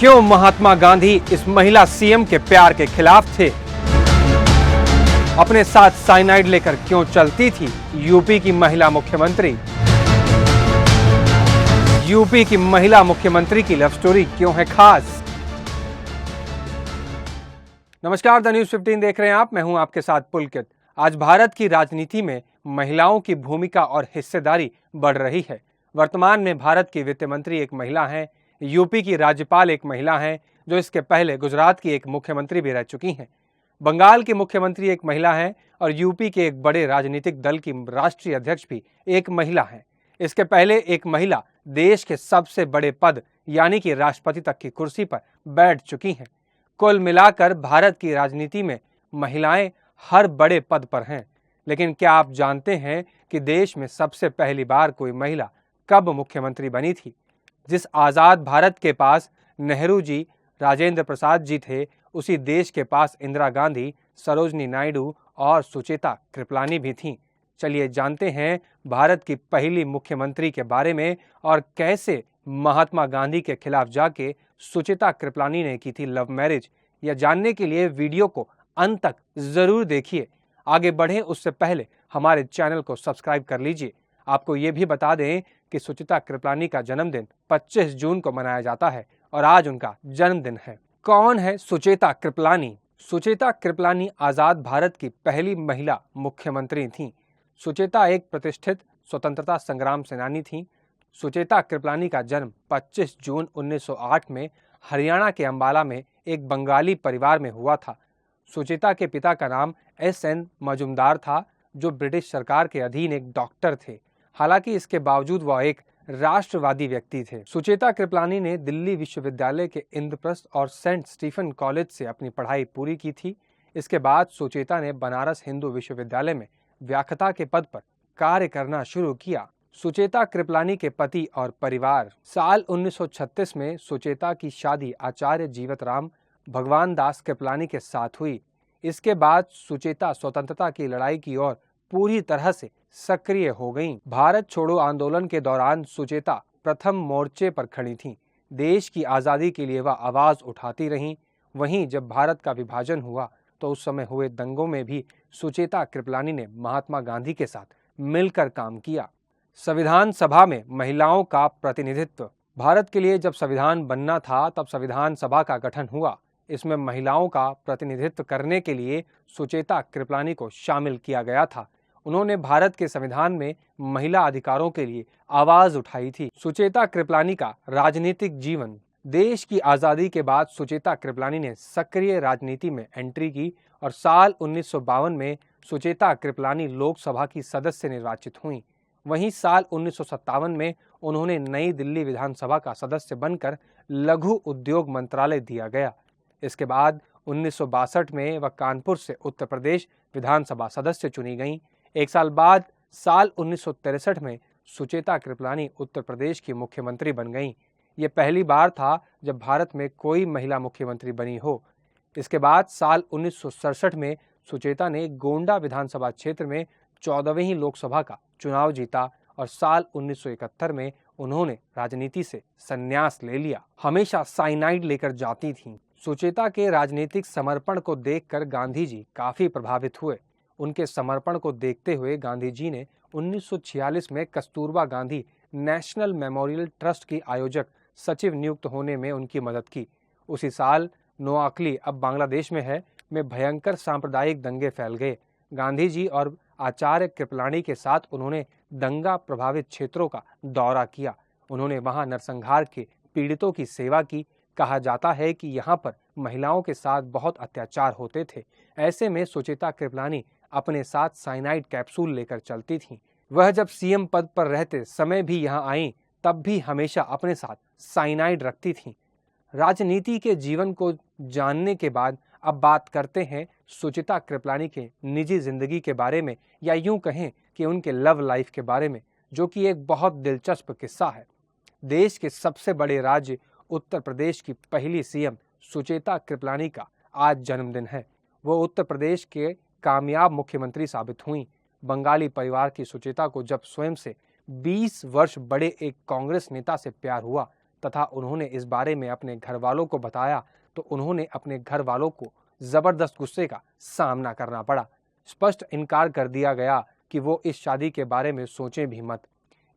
क्यों महात्मा गांधी इस महिला सीएम के प्यार के खिलाफ थे? अपने साथ साइनाइड लेकर क्यों चलती थी यूपी की महिला मुख्यमंत्री? यूपी की महिला मुख्यमंत्री की लव स्टोरी क्यों है खास? नमस्कार, द न्यूज 15 देख रहे हैं आप। मैं हूं आपके साथ पुलकित। आज भारत की राजनीति में महिलाओं की भूमिका और हिस्सेदारी बढ़ रही है। वर्तमान में भारत की वित्त मंत्री एक महिला हैं, यूपी की राज्यपाल एक महिला हैं, जो इसके पहले गुजरात की एक मुख्यमंत्री भी रह चुकी हैं। बंगाल की मुख्यमंत्री एक महिला हैं और यूपी के एक बड़े राजनीतिक दल की राष्ट्रीय अध्यक्ष भी एक महिला हैं। इसके पहले एक महिला देश के सबसे बड़े पद यानी कि राष्ट्रपति तक की कुर्सी पर बैठ चुकी हैं। कुल मिलाकर भारत की राजनीति में महिलाएं हर बड़े पद पर हैं। लेकिन क्या आप जानते हैं कि देश में सबसे पहली बार कोई महिला कब मुख्यमंत्री बनी थी? जिस आज़ाद भारत के पास नेहरू जी, राजेंद्र प्रसाद जी थे, उसी देश के पास इंदिरा गांधी, सरोजनी नायडू और सुचेता कृपलानी भी थीं। चलिए जानते हैं भारत की पहली मुख्यमंत्री के बारे में और कैसे महात्मा गांधी के खिलाफ जाके सुचेता कृपलानी ने की थी लव मैरिज। यह जानने के लिए वीडियो को अंत तक जरूर देखिए। आगे बढ़ें उससे पहले हमारे चैनल को सब्सक्राइब कर लीजिए। आपको ये भी बता दें कि सुचेता कृपलानी का जन्मदिन 25 जून को मनाया जाता है और आज उनका जन्मदिन है। कौन है सुचेता कृपलानी? सुचेता कृपलानी आजाद भारत की पहली महिला मुख्यमंत्री थीं। सुचेता एक प्रतिष्ठित स्वतंत्रता संग्राम सेनानी थीं। सुचेता कृपलानी का जन्म 25 जून 1908 में हरियाणा के अंबाला में एक बंगाली परिवार में हुआ था। सुचेता के पिता का नाम SN मजुमदार था, जो ब्रिटिश सरकार के अधीन एक डॉक्टर थे। हालांकि इसके बावजूद वह एक राष्ट्रवादी व्यक्ति थे। सुचेता कृपलानी ने दिल्ली विश्वविद्यालय के इंद्रप्रस्थ और सेंट स्टीफन कॉलेज से अपनी पढ़ाई पूरी की थी। इसके बाद सुचेता ने बनारस हिंदू विश्वविद्यालय में व्याख्याता के पद पर कार्य करना शुरू किया। सुचेता कृपलानी के पति और परिवार। साल 1936 में सुचेता की शादी आचार्य जीवतराम भगवान दास कृपलानी के साथ हुई। इसके बाद सुचेता स्वतंत्रता की लड़ाई की ओर पूरी तरह से सक्रिय हो गईं। भारत छोड़ो आंदोलन के दौरान सुचेता प्रथम मोर्चे पर खड़ी थीं। देश की आज़ादी के लिए वह आवाज़ उठाती रहीं। वहीं जब भारत का विभाजन हुआ तो उस समय हुए दंगों में भी सुचेता कृपलानी ने महात्मा गांधी के साथ मिलकर काम किया। संविधान सभा में महिलाओं का प्रतिनिधित्व। भारत के लिए जब संविधान बनना था तब संविधान सभा का गठन हुआ। इसमें महिलाओं का प्रतिनिधित्व करने के लिए सुचेता कृपलानी को शामिल किया गया था। उन्होंने भारत के संविधान में महिला अधिकारों के लिए आवाज उठाई थी। सुचेता कृपलानी का राजनीतिक जीवन। देश की आज़ादी के बाद सुचेता कृपलानी ने सक्रिय राजनीति में एंट्री की और साल 1952 में सुचेता कृपलानी लोकसभा की सदस्य निर्वाचित हुईं। वहीं साल 1957 में उन्होंने नई दिल्ली विधानसभा का सदस्य बनकर लघु उद्योग मंत्रालय दिया गया। इसके बाद 1962 में वह कानपुर से उत्तर प्रदेश विधानसभा सदस्य चुनी गईं। एक साल बाद साल 1963 में सुचेता कृपलानी उत्तर प्रदेश की मुख्यमंत्री बन गईं। ये पहली बार था जब भारत में कोई महिला मुख्यमंत्री बनी हो। इसके बाद साल 1967 में सुचेता ने गोंडा विधानसभा क्षेत्र में 14वीं लोकसभा का चुनाव जीता और साल 1971 में उन्होंने राजनीति से संन्यास ले लिया। हमेशा साइनाइड लेकर जाती थीं। सुचेता के राजनीतिक समर्पण को देखकर गांधी जी काफी प्रभावित हुए। उनके समर्पण को देखते हुए गांधी जी ने 1946 में Kasturba Gandhi national memorial trust की आयोजक सचिव नियुक्त होने में उनकी मदद की। उसी साल नोआकली, अब बांग्लादेश में है, में भयंकर सांप्रदायिक दंगे फैल गए। गांधी जी और आचार्य कृपलानी के साथ उन्होंने दंगा प्रभावित क्षेत्रों का दौरा किया। उन्होंने वहां नरसंहार के पीड़ितों की सेवा की। कहा जाता है कि यहाँ पर महिलाओं के साथ बहुत अत्याचार होते थे। ऐसे में सुचेता कृपलानी अपने साथ साइनाइड कैप्सूल लेकर चलती थीं। वह जब सीएम पद पर रहते समय भी यहाँ आईं, तब भी हमेशा अपने साथ साइनाइड रखती थीं। राजनीति के जीवन को जानने के बाद अब बात करते हैं सुचेता कृपलानी के निजी जिंदगी के बारे में, या यूं कहें कि उनके लव लाइफ के बारे में, जो कि एक बहुत दिलचस्प किस्सा है। देश के सबसे बड़े राज्य उत्तर प्रदेश की पहली सीएम सुचेता कृपलानी का आज जन्मदिन है। वो उत्तर प्रदेश के कामयाब मुख्यमंत्री साबित हुई। बंगाली परिवार की सुचेता को जब स्वयं से 20 वर्ष बड़े एक कांग्रेस नेता से प्यार हुआ, तथा उन्होंने इस बारे में अपने घर वालों को बताया तो उन्होंने अपने घर वालों को जबरदस्त गुस्से का सामना करना पड़ा। स्पष्ट इनकार कर दिया गया कि वो इस शादी के बारे में सोचें भी मत।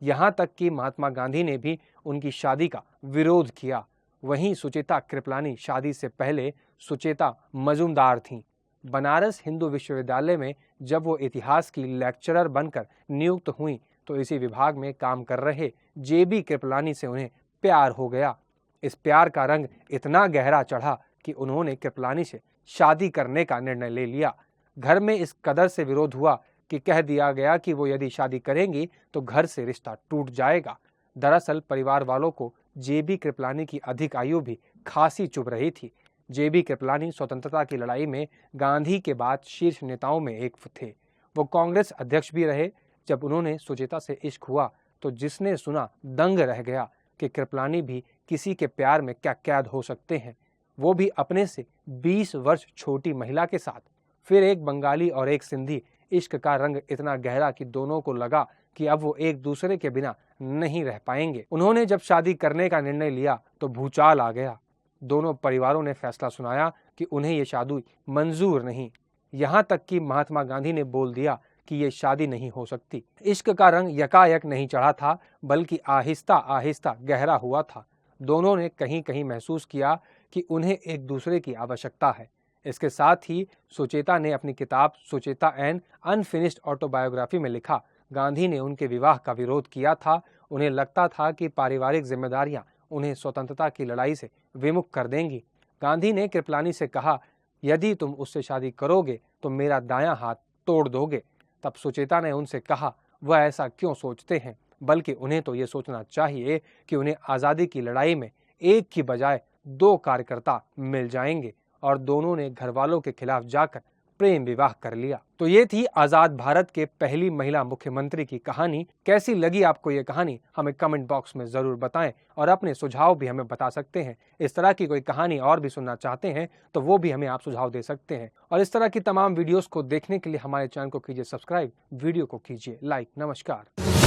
यहाँ तक कि महात्मा गांधी ने भी उनकी शादी का विरोध किया। वहीं सुचेता कृपलानी शादी से पहले सुचेता मजूमदार थीं। बनारस हिंदू विश्वविद्यालय में जब वो इतिहास की लेक्चरर बनकर नियुक्त हुई तो इसी विभाग में काम कर रहे जेबी कृपलानी से उन्हें प्यार हो गया। इस प्यार का रंग इतना गहरा चढ़ा कि उन्होंने कृपलानी से शादी करने का निर्णय ले लिया। घर में इस कदर से विरोध हुआ कि कह दिया गया कि वो यदि शादी करेंगी तो घर से रिश्ता टूट जाएगा। दरअसल परिवार वालों को जेबी कृपलानी की अधिक आयु भी खासी चुभ रही थी। जेबी कृपलानी स्वतंत्रता की लड़ाई में गांधी के बाद शीर्ष नेताओं में एक थे। वो कांग्रेस अध्यक्ष भी रहे। जब उन्होंने सुचेता से इश्क हुआ तो जिसने सुना दंग रह गया कि कृपलानी भी किसी के प्यार में क्या कैद हो सकते हैं, वो भी अपने से 20 वर्ष छोटी महिला के साथ। फिर एक बंगाली और एक सिंधी। इश्क का रंग इतना गहरा कि दोनों को लगा कि अब वो एक दूसरे के बिना नहीं रह पाएंगे। उन्होंने जब शादी करने का निर्णय लिया तो भूचाल आ गया। दोनों परिवारों ने फैसला सुनाया कि उन्हें ये शादी मंजूर नहीं। यहाँ तक कि महात्मा गांधी ने बोल दिया कि ये शादी नहीं हो सकती। इश्क का रंग यकायक नहीं चढ़ा था, बल्कि आहिस्ता आहिस्ता गहरा हुआ था। दोनों ने कहीं कहीं महसूस किया कि उन्हें एक दूसरे की आवश्यकता है। इसके साथ ही सुचेता ने अपनी किताब सुचेता एन अनफिनिश्ड ऑटोबायोग्राफी में लिखा, गांधी ने उनके विवाह का विरोध किया था। उन्हें लगता था कि पारिवारिक जिम्मेदारियां उन्हें स्वतंत्रता की लड़ाई से विमुख कर देंगी। गांधी ने कृपलानी से कहा, यदि तुम उससे शादी करोगे तो मेरा दायां हाथ तोड़ दोगे। तब सुचेता ने उनसे कहा, वह ऐसा क्यों सोचते हैं, बल्कि उन्हें तो ये सोचना चाहिए कि उन्हें आज़ादी की लड़ाई में एक की बजाय 2 कार्यकर्ता मिल जाएंगे। और दोनों ने घर वालों के खिलाफ जाकर प्रेम विवाह कर लिया। तो ये थी आजाद भारत के पहली महिला मुख्यमंत्री की कहानी। कैसी लगी आपको ये कहानी हमें कमेंट बॉक्स में जरूर बताएं और अपने सुझाव भी हमें बता सकते हैं। इस तरह की कोई कहानी और भी सुनना चाहते हैं तो वो भी हमें आप सुझाव दे सकते हैं। और इस तरह की तमाम वीडियोस को देखने के लिए हमारे चैनल को कीजिए सब्सक्राइब, वीडियो को कीजिए लाइक। नमस्कार।